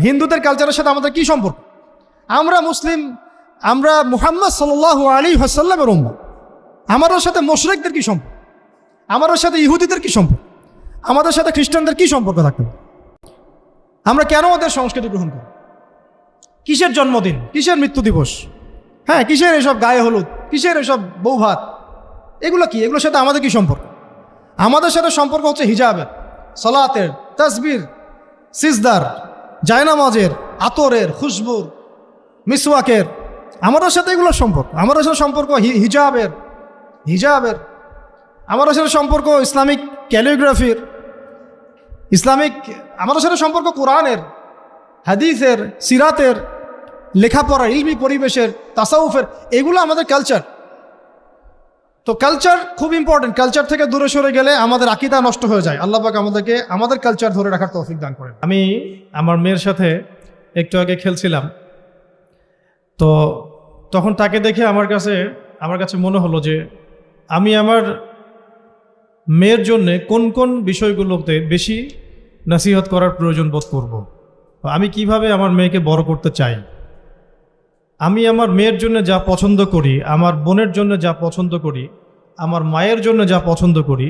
হিন্দুদের কালচারের সাথে আমাদের কি সম্পর্ক? আমরা মুসলিম, আমরা মুহাম্মদ সাল্লাল্লাহু আলাইহি ওয়াসাল্লামের উম্মত। আমাদের সাথে মুশরিকদের কি সম্পর্ক? আমাদের সাথে ইহুদিদের কি সম্পর্ক? আমাদের সাথে খ্রিস্টানদের কি সম্পর্ক থাকতে পারে? আমরা কেন ওদের সংস্কৃতি গ্রহণ করি? কিসের জন্মদিন, কিসের মৃত্যু দিবস, হ্যাঁ, কিসের এসব গায়ে হলুদ, কিসের এসব বউ ভাত, এগুলো কি? এগুলোর সাথে আমাদের কি সম্পর্ক? আমাদের সাথে সম্পর্ক হচ্ছে হিজাবের, সালাতের, তাসবির, সিজদার, জায়নামাজের, আতরের, খুশবুর, মিসওয়াকের। আমাদের সাথে এগুলোর সম্পর্ক। আমাদের সাথে সম্পর্ক হিজাবের, আমাদের সাথে সম্পর্ক ইসলামিক ক্যালিগ্রাফির, আমাদের সাথে সম্পর্ক কোরআনের, হাদিসের, সিরাতের, লেখাপড়া, ইলমি পরিবেশের, তাসাউফের। এগুলো আমাদের কালচার। তো কালচার খুব ইম্পর্টেন্ট। কালচার থেকে দূরে সরে গেলে আমাদের আকীদা নষ্ট হয়ে যায়। আল্লাহ পাক আমাদেরকে আমাদের কালচার ধরে রাখার তৌফিক দান করেন। আমি আমার মেয়ের সাথে একটু আগে খেলছিলাম, তো তখন তাকে দেখে আমার কাছে মনে হলো যে আমি আমার মেয়ের জন্যে কোন কোন বিষয়গুলোতে বেশি নসিহত করার প্রয়োজন বোধ করব। আমি কিভাবে আমার মেয়েকে বড় করতে চাই। আমি আমার মেয়ের জন্য যা পছন্দ করি, আমার বোনের জন্য যা পছন্দ করি, আমার মায়ের জন্য যা পছন্দ করি,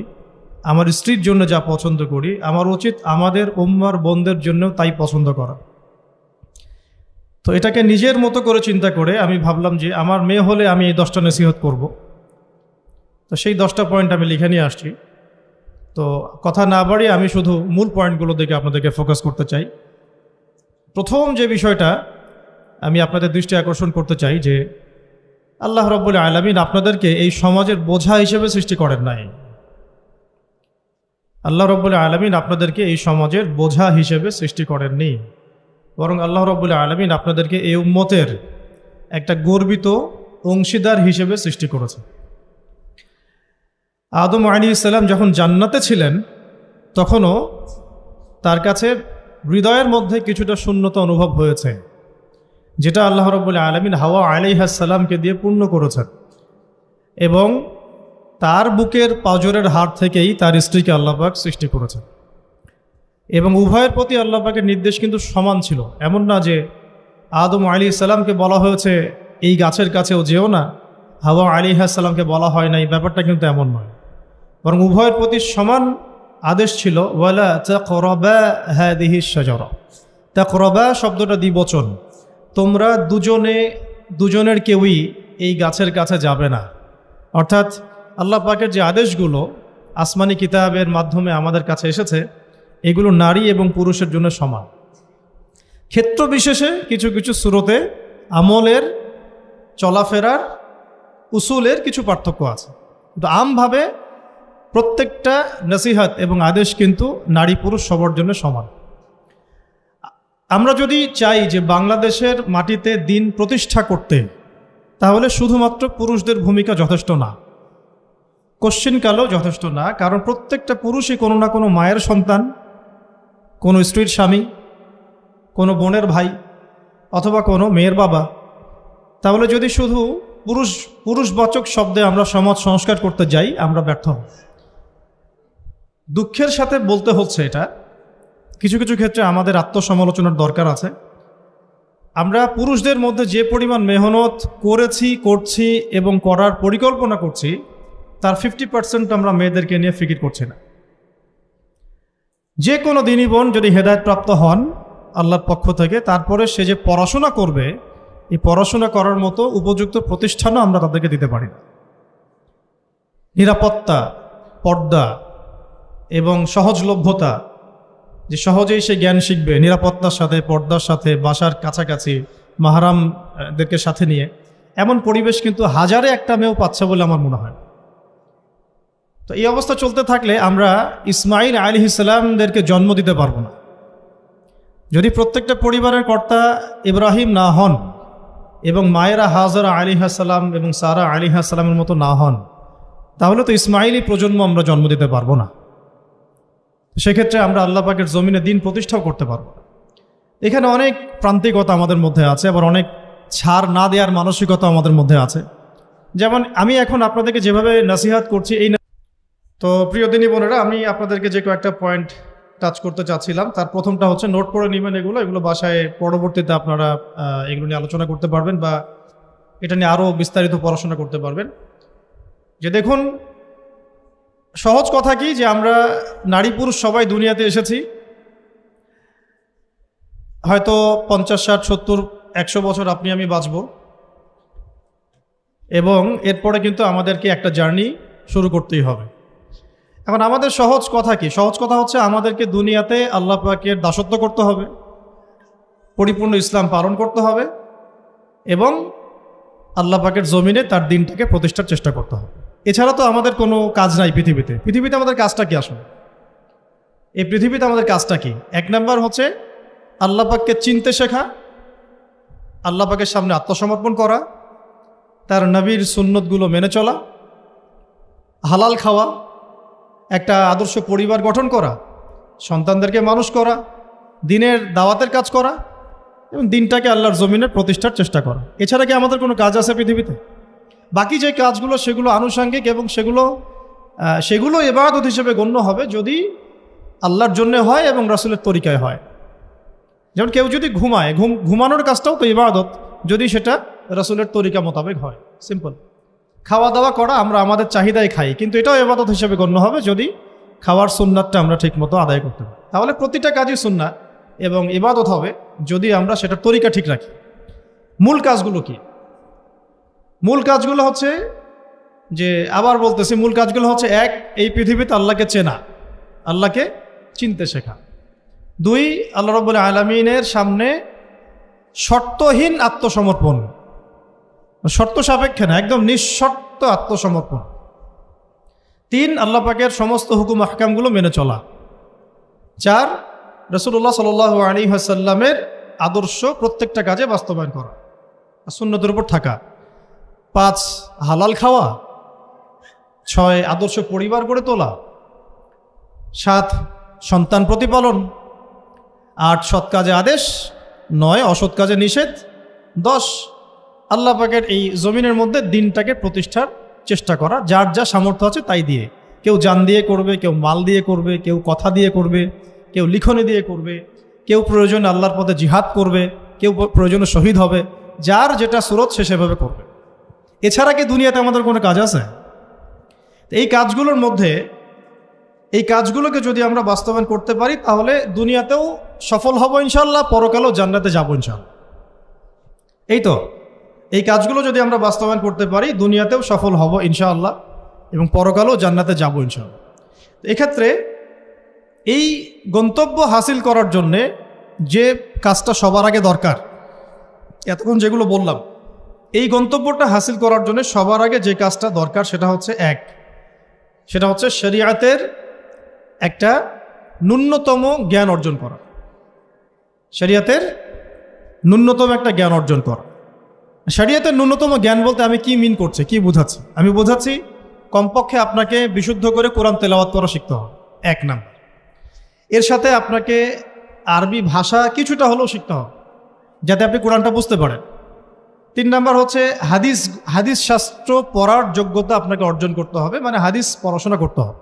আমার স্ত্রীর জন্য যা পছন্দ করি, আমার উচিত আমাদের উম্মার বোনদের জন্য তাই পছন্দ করা। তো এটাকে নিজের মতো করে চিন্তা করে আমি ভাবলাম যে আমার মেয়ে হলে আমি এই 10টা নসিহত করব। তো সেই 10টা পয়েন্ট আমি লিখে নিয়ে আসছি। তো কথা না বাড়িয়ে আমি শুধু মূল পয়েন্টগুলো দিকে আপনাদেরকে ফোকাস করতে চাই। প্রথম যে বিষয়টা আমি আপনাদের দৃষ্টি আকর্ষণ করতে চাই যে আল্লাহ রাব্বুল আলামিন আপনাদেরকে এই সমাজের বোঝা হিসেবে সৃষ্টি করেন নাই। আল্লাহ রাব্বুল আলামিন আপনাদেরকে এই সমাজের বোঝা হিসেবে সৃষ্টি করেননি, বরং আল্লাহ রাব্বুল আলামিন আপনাদেরকে এই উম্মতের একটা গর্বিত অংশীদার হিসেবে সৃষ্টি করেছে। আদম আলাইহিস সালাম যখন জান্নাতে ছিলেন তখনও তার কাছে হৃদয়ের মধ্যে কিছুটা শূন্যতা অনুভব হয়েছে, যেটা আল্লাহ রাব্বুল আলামিন হাওয়া আলাইহিস সালামকে দিয়ে পূর্ণ করেছেন। এবং তার বুকের পাঁজরের হাড় থেকেই তার স্ত্রীকে আল্লাহ পাক সৃষ্টি করেছেন। এবং উভয়ের প্রতি আল্লাহ পাকের নির্দেশ কিন্তু সমান ছিল। এমন না যে আদম আলাইহিস সালামকে বলা হয়েছে এই গাছের কাছেও যেও না, হাওয়া আলাইহিস সালামকে বলা হয় নাই, ব্যাপারটা কিন্তু এমন নয়। বরং উভয়ের প্রতি সমান আদেশ ছিল। ওয়ালা তাকরাবা হাদিহিশ শাজারা। তাকরাবা শব্দটা দ্বিবচন। তোমরা দুজনের কেউই এই গাছের কাছে যাবে না। অর্থাৎ আল্লাহ পাকের যে আদেশগুলো আসমানি কিতাবের মাধ্যমে আমাদের কাছে এসেছে, এগুলো নারী এবং পুরুষের জন্য সমান। ক্ষেত্র বিশেষে কিছু কিছু সূরতে আমলের, চলাফেরার, উসুলের কিছু পার্থক্য আছে, কিন্তু আমভাবে প্রত্যেকটা নসিহত এবং আদেশ কিন্তু নারী পুরুষ সবার জন্য সমান। আমরা যদি চাই যে বাংলাদেশের মাটিতে দিন প্রতিষ্ঠা করতে, তাহলে শুধুমাত্র পুরুষদের ভূমিকা যথেষ্ট না, কোশ্চিনকালও যথেষ্ট না। কারণ প্রত্যেকটা পুরুষই কোনো না কোনো মায়ের সন্তান, কোনো স্ত্রীর স্বামী, কোনো বোনের ভাই, অথবা কোনো মেয়ের বাবা। তাহলে যদি শুধু পুরুষবাচক শব্দে আমরা সমাজ সংস্কার করতে যাই, আমরা ব্যর্থ হব। দুঃখের সাথে বলতে হচ্ছে এটা, কিছু কিছু ক্ষেত্রে আমাদের আত্মসমালোচনার দরকার আছে। আমরা পুরুষদের মধ্যে যে পরিমাণ মেহনত করছি এবং করার পরিকল্পনা করছি, তার 50% আমরা মেয়েদেরকে নিয়ে ফিকির করছি না। যে কোনো দিনই বোন যদি হেদায়েতপ্রাপ্ত হন আল্লাহর পক্ষ থেকে, তারপরে সে যে পড়াশোনা করবে, এই পড়াশোনা করার মতো উপযুক্ত প্রতিষ্ঠানও আমরা তাদেরকে দিতে পারি না। নিরাপত্তা, পর্দা এবং সহজলভ্যতা, যে সহজেই সে জ্ঞান শিখবে নিরাপত্তার সাথে, পর্দার সাথে, বাসার কাছাকাছি, মাহরামদেরকে সাথে নিয়ে, এমন পরিবেশ কিন্তু হাজারে একটা মেয়েও পাচ্ছে বলে আমার মনে হয়। তো এই অবস্থা চলতে থাকলে আমরা ইসমাইল আলাইহিস সালামদেরকে জন্ম দিতে পারবো না। যদি প্রত্যেকটা পরিবারের কর্তা ইব্রাহিম না হন এবং মায়েরা হাজরা আলাইহিস সালাম এবং সারা আলাইহিস সালামের মতো না হন, তাহলে তো ইসমাইলি প্রজন্ম আমরা জন্ম দিতে পারবো না। সেক্ষেত্রে আমরা আল্লাহ পাকের জমিনে দিন প্রতিষ্ঠাও করতে পারবো না। এখানে অনেক প্রান্তিকতা আমাদের মধ্যে আছে, আবার অনেক ছাড় না দেওয়ার মানসিকতা আমাদের মধ্যে আছে। যেমন আমি এখন আপনাদেরকে যেভাবে নসিহত করছি, তো প্রিয় দিনী বোনেরা, আমি আপনাদেরকে যে কয়েকটা পয়েন্ট টাচ করতে চাচ্ছিলাম। তার প্রথমটা হচ্ছে নোট করে নেবেন, এগুলো বাসায় পরবর্তীতে আপনারা এগুলো নিয়ে আলোচনা করতে পারবেন বা এটা নিয়ে আরও বিস্তারিত পড়াশোনা করতে পারবেন। যে দেখুন, সহজ কথা কি যে আমরা নারী পুরুষ সবাই দুনিয়াতে এসেছি, হয়তো 50, 60, 70, 100 বছর আপনি আমি বাঁচব, এবং এরপরে কিন্তু আমাদেরকে একটা জার্নি শুরু করতেই হবে। এখন আমাদের সহজ কথা কি? সহজ কথা হচ্ছে আমাদেরকে দুনিয়াতে আল্লাহ পাকের দাসত্ব করতে হবে, পরিপূর্ণ ইসলাম পালন করতে হবে, এবং আল্লাহ পাকের জমিনে তার দিনটাকে প্রতিষ্ঠার চেষ্টা করতে হবে। এছাড়া তো আমাদের কোনো কাজ নাই পৃথিবীতে আমাদের কাজটা কি আসলে? এই পৃথিবীতে আমাদের কাজটা কি? 1 নাম্বার হচ্ছে আল্লাহ পাককে চিনতে শেখা, আল্লাহ পাকের সামনে আত্মসমর্পণ করা, তার নবীর সুন্নতগুলো মেনে চলা, হালাল খাওয়া, একটা আদর্শ পরিবার গঠন করা, সন্তানদেরকে মানুষ করা, দিনের দাওয়াতের কাজ করা, এবং দিনটাকে আল্লাহর জমিনে প্রতিষ্ঠার চেষ্টা করা। এছাড়া কি আমাদের কোনো কাজ আছে পৃথিবীতে? বাকি যে কাজগুলো সেগুলো আনুষঙ্গিক, এবং সেগুলো ইবাদত হিসেবে গণ্য হবে যদি আল্লাহর জন্য হয় এবং রাসূলের তরিকায় হয়। যেমন কেউ যদি ঘুমায়, ঘুমানোর কাজটাও তো ইবাদত, যদি সেটা রাসূলের তরিকা মোতাবেক হয়। সিম্পল। খাওয়া দাওয়া করা, আমরা আমাদের চাহিদায় খাই, কিন্তু এটাও ইবাদত হিসেবে গণ্য হবে যদি খাওয়ার সুন্নাতটা আমরা ঠিকমতো আদায় করতে পারি। তাহলে প্রতিটা কাজই সুন্নাত এবং ইবাদত হবে যদি আমরা সেটার তরিকা ঠিক রাখি। মূল কাজগুলো কি? মূল কাজগুলো হচ্ছে যে, আবার বলতেছি, মূল কাজগুলো হচ্ছে 1, এই পৃথিবীতে আল্লাহকে চেনা, আল্লাহকে চিনতে শেখা। 2, আল্লাহ রাব্বুল আলামিনের সামনে শর্তহীন আত্মসমর্পণ, শর্ত সাপেক্ষে না, একদম নিঃশর্ত আত্মসমর্পণ। 3, আল্লাহ পাকের সমস্ত হুকুম আহকামগুলো মেনে চলা। 4, রাসূলুল্লাহ সাল্লাল্লাহু আলাইহি ওয়াসাল্লামের আদর্শ প্রত্যেকটা কাজে বাস্তবায়ন করা, সুন্নতের উপর থাকা। 5, হালাল খাওয়া। 6, আদর্শ পরিবার গড়ে তোলা। 7, সন্তান প্রতিপালন। 8, সৎ কাজে আদেশ। 9, অসৎ কাজে নিষেধ। 10, আল্লাহ পাকের এই জমিনের মধ্যে দিনটাকে প্রতিষ্ঠার চেষ্টা করা, যার যা সামর্থ্য আছে তাই দিয়ে। কেউ জান দিয়ে করবে, কেউ মাল দিয়ে করবে, কেউ কথা দিয়ে করবে, কেউ লিখনি দিয়ে করবে, কেউ প্রয়োজনে আল্লাহর পথে জিহাদ করবে, কেউ প্রয়োজনে শহীদ হবে, যার যেটা সুরত সে সেভাবে করবে। এছাড়া কি দুনিয়াতে আমাদের কোনো কাজ আছে? এই কাজগুলোর মধ্যে, এই কাজগুলোকে যদি আমরা বাস্তবায়ন করতে পারি তাহলে দুনিয়াতেও সফল হব ইনশাআল্লাহ, পরকালেও জান্নাতে যাব ইনশাআল্লাহ। এই তো, এই কাজগুলো যদি আমরা বাস্তবায়ন করতে পারি দুনিয়াতেও সফল হব ইনশাআল্লাহ এবং পরকালেও জান্নাতে যাব ইনশাআল্লাহ। এক্ষেত্রে এই গন্তব্য হাসিল করার জন্যে যে কাজটা সবার আগে দরকার, এতক্ষণ যেগুলো বললাম, এই গন্তব্যটা হাসিল করার জন্য সবার আগে যে কাজটা দরকার সেটা হচ্ছে সেটা হচ্ছে শরিয়াতের একটা ন্যূনতম জ্ঞান অর্জন করা। শরিয়াতের ন্যূনতম একটা জ্ঞান অর্জন করা। শরিয়াতের ন্যূনতম জ্ঞান বলতে আমি কি মিন করছি, কি বোঝাচ্ছি? আমি বোঝাচ্ছি কমপক্ষে আপনাকে বিশুদ্ধ করে কোরআন তেলাওয়াত করা শিখতে হবে, 1 নাম্বার। এর সাথে আপনাকে আরবি ভাষা কিছুটা হলেও শিখতে হবে যাতে আপনি কোরআনটা বুঝতে পারেন। 3 নাম্বার হচ্ছে হাদিস শাস্ত্র পড়ার যোগ্যতা আপনাকে অর্জন করতে হবে, মানে হাদিস পড়াশোনা করতে হবে।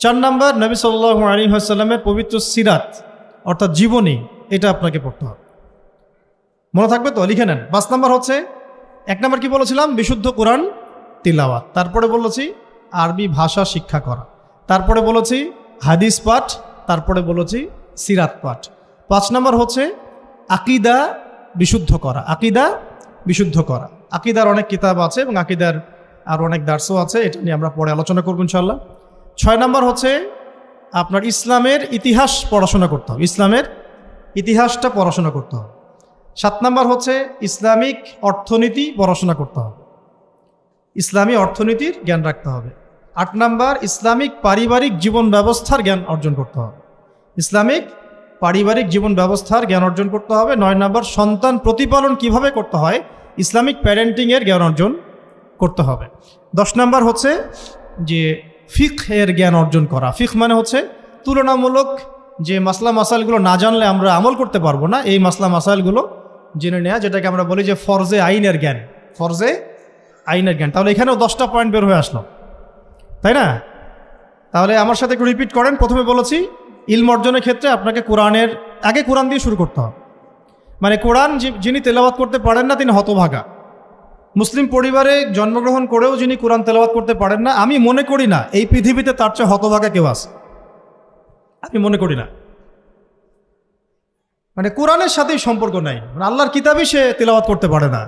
4 নাম্বার নবী সাল্লাল্লাহু আলাইহি ওয়াসাল্লামের পবিত্র সিরাত অর্থাৎ জীবনী, এটা আপনাকে পড়তে হবে। মনে থাকবে তো? লিখে নেন। 5 নাম্বার হচ্ছে, 1 নাম্বার কি বলেছিলাম? বিশুদ্ধ কোরআন তিলাওয়াত। তারপরে বলেছি আরবি ভাষা শিক্ষা করা। তারপরে বলেছি হাদিস পাঠ। তারপরে বলেছি সিরাত পাঠ। 5 নাম্বার হচ্ছে আকীদা বিশুদ্ধ করা। আকীদা বিশুদ্ধ করা। আকীদার অনেক কিতাব আছে এবং আকীদার আর অনেক দার্সও আছে, এটা নিয়ে আমরা পরে আলোচনা করব ইনশাআল্লাহ। 6 নাম্বার হচ্ছে আপনার ইসলামের ইতিহাস পড়াশোনা করতে হবে, ইসলামের ইতিহাসটা পড়াশোনা করতে হবে। 7 নাম্বার হচ্ছে ইসলামিক অর্থনীতি পড়াশোনা করতে হবে, ইসলামী অর্থনীতির জ্ঞান রাখতে হবে। 8 নাম্বার ইসলামিক পারিবারিক জীবন ব্যবস্থার জ্ঞান অর্জন করতে হবে, ইসলামিক পারিবারিক জীবন ব্যবস্থার জ্ঞান অর্জন করতে হবে। 9 নাম্বার সন্তান প্রতিপালন কিভাবে করতে হয়, ইসলামিক প্যারেন্টিংয়ের জ্ঞান অর্জন করতে হবে। 10 নাম্বার হচ্ছে যে ফিকহের জ্ঞান অর্জন করা। ফিকহ মানে হচ্ছে তুলনামূলক যে মাসলা মাসাইলগুলো না জানলে আমরা আমল করতে পারবো না, এই মাসলা মাসাইলগুলো জেনে নেওয়া, যেটাকে আমরা বলি যে ফরজে আইনের জ্ঞান, ফরজে আইনের জ্ঞান। তাহলে এখানেও 10টা পয়েন্ট বের হয়ে আসলো, তাই না? তাহলে আমার সাথে একটু রিপিট করেন। প্রথমে বলেছি ইলম অর্জনের ক্ষেত্রে আপনাকে কোরআনের আগে কোরআন দিয়ে শুরু করতে হবে। মানে কোরআন যিনি তেলাওয়াত করতে পারেন না তিনি হতভাগা। মুসলিম পরিবারে জন্মগ্রহণ করেও যিনি কোরআন তেলাওয়াত করতে পারেন না, আমি মনে করি না এই পৃথিবীতে তার চেয়ে হতভাগা কেউ আছে, আমি মনে করি না। মানে কোরআনের সাথেই সম্পর্ক নাই, মানে আল্লাহর কিতাবই সে তেলাওয়াত করতে পারে না,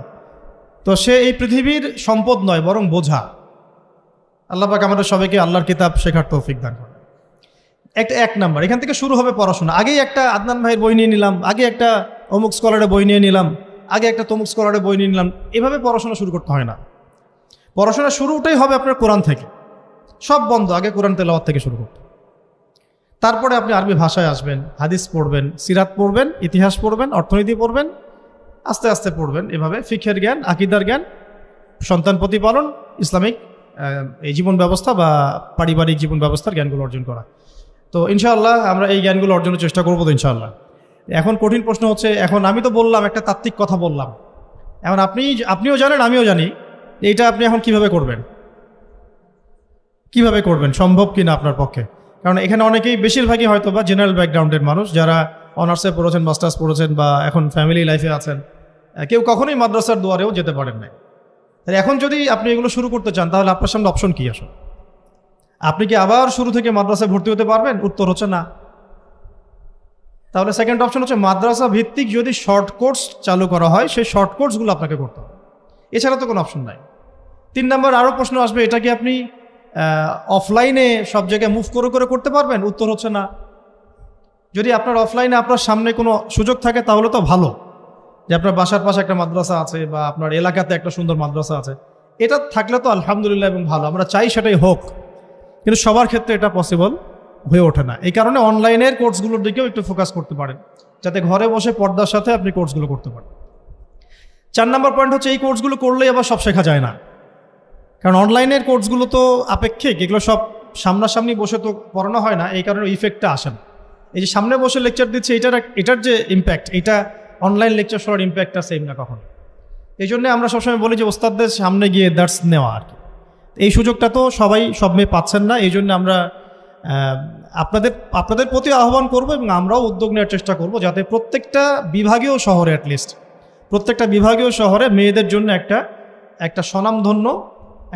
তো সে এই পৃথিবীর সম্পদ নয় বরং বোঝা। আল্লাহ পাক আমাদের সবাইকে আল্লাহর কিতাব শেখার তৌফিক দান করেন। এক নাম্বার, এখান থেকে শুরু হবে পড়াশোনা। আগেই একটা আদনান ভাইয়ের বই নিয়ে নিলাম, আগে একটা অমুক স্কলারের বই নিয়ে নিলাম, আগে একটা তমুক স্কলারের বই নিয়ে নিলাম, এভাবে পড়াশোনা শুরু করতে হয় না। পড়াশোনা শুরুটাই হবে আপনার কোরআন থেকে, সব বন্ধ, আগে কোরআন তেলাওয়াত থেকে শুরু করতে। তারপরে আপনি আরবি ভাষায় আসবেন, হাদিস পড়বেন, সিরাত পড়বেন, ইতিহাস পড়বেন, অর্থনীতি পড়বেন, আস্তে আস্তে পড়বেন। এভাবে ফিকহের জ্ঞান, আকীদার জ্ঞান, সন্তান প্রতিপালন, ইসলামিক এই জীবন ব্যবস্থা বা পারিবারিক জীবন ব্যবস্থার জ্ঞানগুলো অর্জন করা। তো ইনশাআল্লাহ আমরা এই জ্ঞানগুলো অর্জনের চেষ্টা করবো তো ইনশাআল্লাহ। এখন কঠিন প্রশ্ন হচ্ছে, এখন আমি তো বললাম একটা তাত্ত্বিক কথা বললাম, এখন আপনিও জানেন আমিও জানি, এইটা আপনি এখন কিভাবে করবেন, কিভাবে করবেন, সম্ভব কিনা আপনার পক্ষে? কারণ এখানে অনেকেই, বেশিরভাগই হয়তো বা জেনারেল ব্যাকগ্রাউন্ডের মানুষ, যারা অনার্সে পড়েছেন, মাস্টার্স পড়েছেন, বা এখন ফ্যামিলি লাইফে আছেন, কেউ কখনোই মাদ্রাসার দুয়ারেও যেতে পারেন না। এখন যদি আপনি এগুলো শুরু করতে চান, তাহলে আপনার সামনে অপশন কি আসলে? আপনি কি আবার শুরু থেকে মাদ্রাসায় ভর্তি হতে পারবেন? উত্তর হচ্ছে না। তাহলে সেকেন্ড অপশন হচ্ছে মাদ্রাসা ভিত্তিক যদি শর্ট কোর্স চালু করা হয়, সেই শর্ট কোর্সগুলো আপনাকে করতে হবে, এছাড়া তো কোনো অপশন নাই। 3 নম্বর আরও প্রশ্ন আসবে, এটা কি আপনি অফলাইনে সব জায়গায় মুভ করে করে করতে পারবেন? উত্তর হচ্ছে না। যদি আপনার অফলাইনে আপনার সামনে কোনো সুযোগ থাকে তাহলে তো ভালো, যে আপনার বাসার পাশে একটা মাদ্রাসা আছে বা আপনার এলাকাতে একটা সুন্দর মাদ্রাসা আছে, এটা থাকলে তো আলহামদুলিল্লাহ এবং ভালো, আমরা চাই সেটাই হোক। কিন্তু সবার ক্ষেত্রে এটা পসিবল হয়ে ওঠে না, এই কারণে অনলাইনের কোর্সগুলোর দিকেও একটু ফোকাস করতে পারেন, যাতে ঘরে বসে পর্দার সাথে আপনি কোর্সগুলো করতে পারেন। 4 নম্বর পয়েন্ট হচ্ছে, এই কোর্সগুলো করলেই আবার সব শেখা যায় না, কারণ অনলাইনের কোর্সগুলো তো আপেক্ষিক, এগুলো সব সামনাসামনি বসে তো পড়ানো হয় না, এই কারণে ইফেক্টটা আসে না। এই যে সামনে বসে লেকচার দিচ্ছে, এটার যে ইম্প্যাক্ট, এটা অনলাইন লেকচার শোনার ইম্প্যাক্টটা সেম না কখনো। এই জন্য আমরা সবসময় বলি যে ওস্তাদদের সামনে গিয়ে দার্স নেওয়া আর কি। এই সুযোগটা তো সবাই সব মেয়ে পাচ্ছেন না, এই জন্য আমরা আপনাদের প্রতি আহ্বান করব এবং আমরাও উদ্যোগ নেওয়ার চেষ্টা করব, যাতে প্রত্যেকটা বিভাগীয় শহরে, অ্যাটলিস্ট প্রত্যেকটা বিভাগীয় শহরে মেয়েদের জন্য একটা স্বনামধন্য,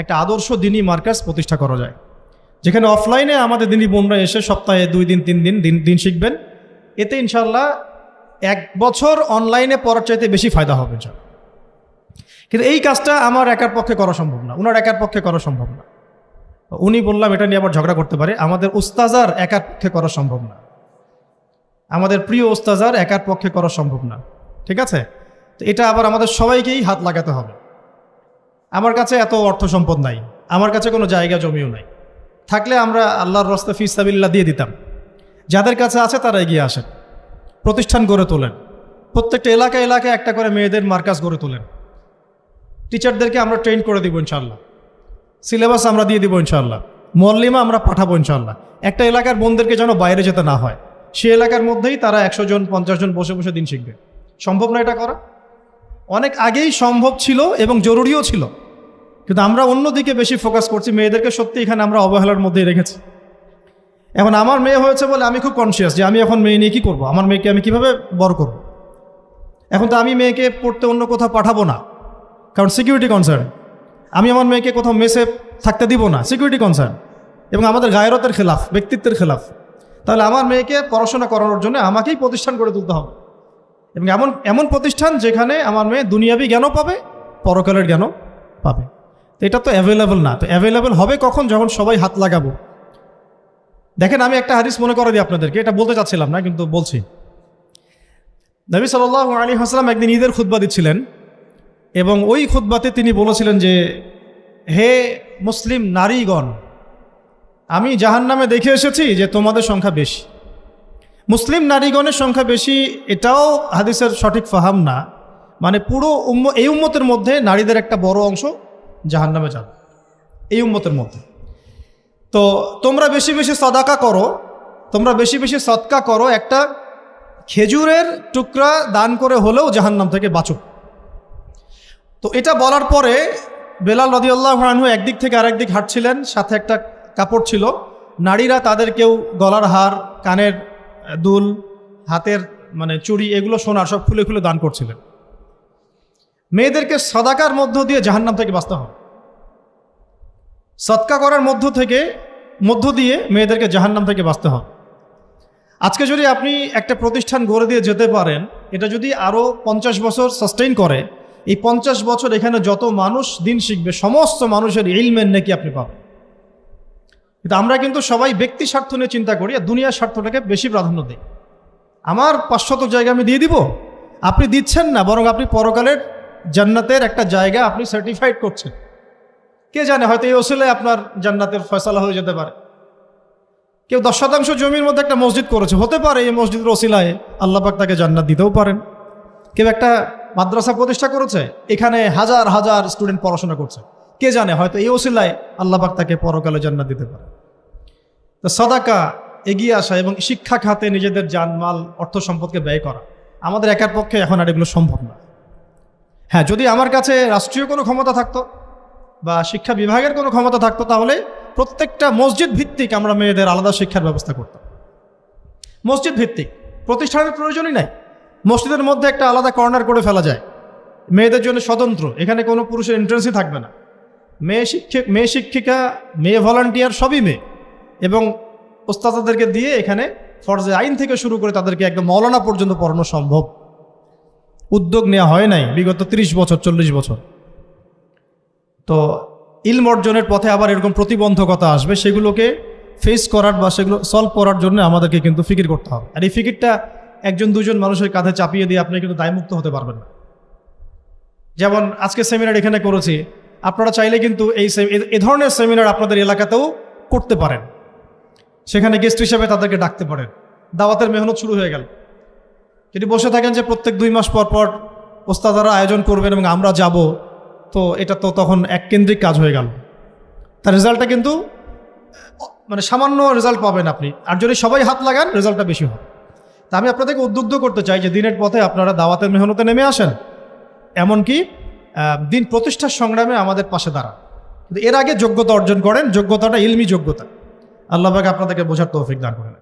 একটা আদর্শ দিনী মার্কাজ প্রতিষ্ঠা করা যায়, যেখানে অফলাইনে আমাদের দিনী বোনরা এসে সপ্তাহে 2 দিন 3 দিন শিখবেন। এতে ইনশাল্লাহ 1 বছর অনলাইনে পড়ার চাইতে বেশি ফায়দা হবে। কিন্তু এই কাজটা আমার একার পক্ষে করা সম্ভব না, ওনার একার পক্ষে করা সম্ভব না। উনি বললাম এটা নিয়ে আবার ঝগড়া করতে পারে, আমাদের উস্তাজার একার পক্ষে করা সম্ভব না, আমাদের প্রিয় উস্তাজার একার পক্ষে করা সম্ভব না, ঠিক আছে? তো এটা আবার আমাদের সবাইকেই হাত লাগাতে হবে। আমার কাছে এত অর্থ সম্পদ নাই, আমার কাছে কোনো জায়গা জমিও নাই, থাকলে আমরা আল্লাহর রাস্তায় ফি সাবিলিল্লাহ দিয়ে দিতাম। যাদের কাছে আছে তারা এগিয়ে আসেন, প্রতিষ্ঠান গড়ে তোলেন, প্রত্যেকটা এলাকায় একটা করে মেয়েদের মার্কাজ গড়ে তোলেন, টিচারদেরকে আমরা ট্রেন করে দিব ইনশাআল্লাহ, সিলেবাস আমরা দিয়ে দিব ইনশাআল্লাহ, মুআল্লিমা আমরা পাঠাবো ইনশাআল্লাহ। একটা এলাকার বোনদেরকে যেন বাইরে যেতে না হয়, সে এলাকার মধ্যেই তারা 100 জন 50 জন বসে বসে দিন শিখবে। সম্ভব না এটা করা? অনেক আগেই সম্ভব ছিল এবং জরুরিও ছিল, কিন্তু আমরা অন্যদিকে বেশি ফোকাস করছি। মেয়েদেরকে সত্যি এখানে আমরা অবহেলার মধ্যেই রেখেছি। এখন আমার মেয়ে হয়েছে বলে আমি খুব কনসিয়াস যে আমি এখন মেয়ে নিয়ে কী করবো, আমার মেয়েকে আমি কিভাবে বড় করব। এখন তো আমি মেয়েকে পড়তে অন্য কোথাও পাঠাবো না, কারণ সিকিউরিটি কনসার্ন। আমি আমার মেয়েকে কোথাও মেসে থাকতে দিব না, সিকিউরিটি কনসার্ন, এবং আমাদের গায়রতের খেলাফ, ব্যক্তিত্বের খেলাফ। তাহলে আমার মেয়েকে পড়াশোনা করানোর জন্য আমাকেই প্রতিষ্ঠান গড়ে তুলতে হবে, এবং এমন প্রতিষ্ঠান যেখানে আমার মেয়ে দুনিয়াবি জ্ঞানও পাবে, পরকালের জ্ঞানও পাবে। তো এটা তো অ্যাভেলেবল না। তো অ্যাভেলেবল হবে কখন? যখন সবাই হাত লাগাবো। দেখেন, আমি একটা হাদিস মনে করে দিই আপনাদেরকে, এটা বলতে চাচ্ছিলাম না কিন্তু বলছি। নবী সাল্লাল্লাহু আলাইহি ওয়াসাল্লাম একদিন ঈদের খুতবা দিচ্ছিলেন, এবং ওই খুতবাতে তিনি বলেছিলেন যে, হে মুসলিম নারীগণ, আমি জাহান্নামে দেখে এসেছি যে তোমাদের সংখ্যা বেশি। মুসলিম নারীগণের সংখ্যা বেশি, এটাও হাদিসের সঠিক ফাহাম না। মানে পুরো এই উম্মতের মধ্যে নারীদের একটা বড় অংশ জাহান্নামে যাবে, এই উম্মতের মধ্যে। তো তোমরা বেশি বেশি সাদাকা করো, তোমরা বেশি বেশি সদকা করো, একটা খেজুরের টুকরা দান করে হলেও জাহান্নাম থেকে বাঁচো। তো এটা বলার পরে বেলাল রাদিয়াল্লাহু আনহু একদিক থেকে আরেক দিক হাঁটছিলেন, সাথে একটা কাপড় ছিল। নারীরা তাদের কেউ গলার হার, কানের দুল, হাতের মানে চুড়ি, এগুলো সোনার সব খুলে খুলে দান করছিলেন। মেয়েদেরকে সাদাকার মধ্য দিয়ে জাহান্নাম থেকে বাঁচতে হবে। সদকা করার মধ্য দিয়ে মেয়েদেরকে জাহান্নাম থেকে বাঁচতে হবে। আজকে যদি আপনি একটা প্রতিষ্ঠান গড়ে দিয়ে যেতে পারেন, এটা যদি আরও 50 বছর সাস্টেইন করে, এই 50 বছর এখানে যত মানুষ দিন শিখবে সমস্ত মানুষের ইলমের নেকি আপনি পাবেন। কিন্তু আমরা কিন্তু সবাই ব্যক্তি স্বার্থ নিয়ে চিন্তা করি আর দুনিয়ার স্বার্থটাকে বেশি প্রাধান্য দিই। আমার 500 জায়গা আমি দিয়ে দিব, আপনি দিচ্ছেন না, বরং আপনি পরকালের জান্নাতের একটা জায়গা আপনি সার্টিফাইড করছেন। কে জানে, হয়তো এই ওসিলায় আপনার জান্নাতের ফয়সালা হয়ে যেতে পারে। কেউ 10% জমির মধ্যে একটা মসজিদ করেছে, হতে পারে এই মসজিদের ওসিলায় আল্লাহ পাক তাকে জান্নাত দিতেও পারেন। কেউ একটা মাদ্রাসা প্রতিষ্ঠা করেছে, এখানে হাজার হাজার স্টুডেন্ট পড়াশোনা করছে, কে জানে হয়তো এই ওসিলায় আল্লাহ পাক তাকে পরকালে জান্নাত দিতে পারে। তো সাদাকা, এগিয়ে আসা এবং শিক্ষা খাতে নিজেদের জানমাল অর্থ সম্পদকে ব্যয় করা আমাদের একার পক্ষে এখন আর এগুলো সম্ভব না। হ্যাঁ, যদি আমার কাছে রাষ্ট্রীয় কোনো ক্ষমতা থাকতো বা শিক্ষা বিভাগের কোনো ক্ষমতা থাকতো, তাহলে প্রত্যেকটা মসজিদ ভিত্তিক আমরা মেয়েদের আলাদা শিক্ষার ব্যবস্থা করতাম। মসজিদ ভিত্তিক, প্রতিষ্ঠানের প্রয়োজনই নাই, মসজিদের মধ্যে একটা আলাদা কর্নার করে ফেলা যায় মেয়েদের জন্য স্বতন্ত্র, এখানে কোনো পুরুষের এন্ট্রেন্সই থাকবে না। মেয়ে শিক্ষিকা, মেয়ে ভলান্টিয়ার সবই মেয়ে, এবং ওস্তাদদেরকে দিয়ে এখানে ফরজে আইন থেকে শুরু করে তাদেরকে একদম মৌলানা পর্যন্ত পড়ানো সম্ভব। উদ্যোগ নেওয়া হয় নাই বিগত 30 বছর 40 বছর। তো ইলম অর্জনের পথে আবার এরকম প্রতিবন্ধকতা আসবে, সেগুলোকে ফেস করার বা সেগুলো সলভ করার জন্য আমাদেরকে কিন্তু ফিকির করতে হবে। আর এই ফিকিরটা একজন দুজন মানুষের কাঁধে চাপিয়ে দিয়ে আপনি কিন্তু দায়মুক্ত হতে পারবেন না। যেমন আজকে সেমিনার এখানে করেছি, আপনারা চাইলে কিন্তু এই ধরনের সেমিনার আপনাদের এলাকাতেও করতে পারেন, সেখানে গেস্ট হিসেবে তাদেরকে ডাকতে পারেন। দাওয়াতের মেহনত শুরু হয়ে গেল। যদি বসে থাকেন যে প্রত্যেক 2 মাস পর পর ওস্তাদারা আয়োজন করবেন এবং আমরা যাব, তো এটা তো তখন এককেন্দ্রিক কাজ হয়ে গেল, তার রেজাল্টটা কিন্তু মানে সামান্য রেজাল্ট পাবেন আপনি। আর যদি সবাই হাত লাগান, রেজাল্টটা বেশি হয়। তা আমি আপনাদেরকে উদ্বুদ্ধ করতে চাই যে দিনের পথে আপনারা দাওয়াতের মেহনতে নেমে আসেন, এমনকি দিন প্রতিষ্ঠার সংগ্রামে আমাদের পাশে দাঁড়ান। কিন্তু এর আগে যোগ্যতা অর্জন করেন, যোগ্যতাটা ইলমি যোগ্যতা। আল্লাহ পাক আপনাদেরকে বোঝার তৌফিক দান করেন।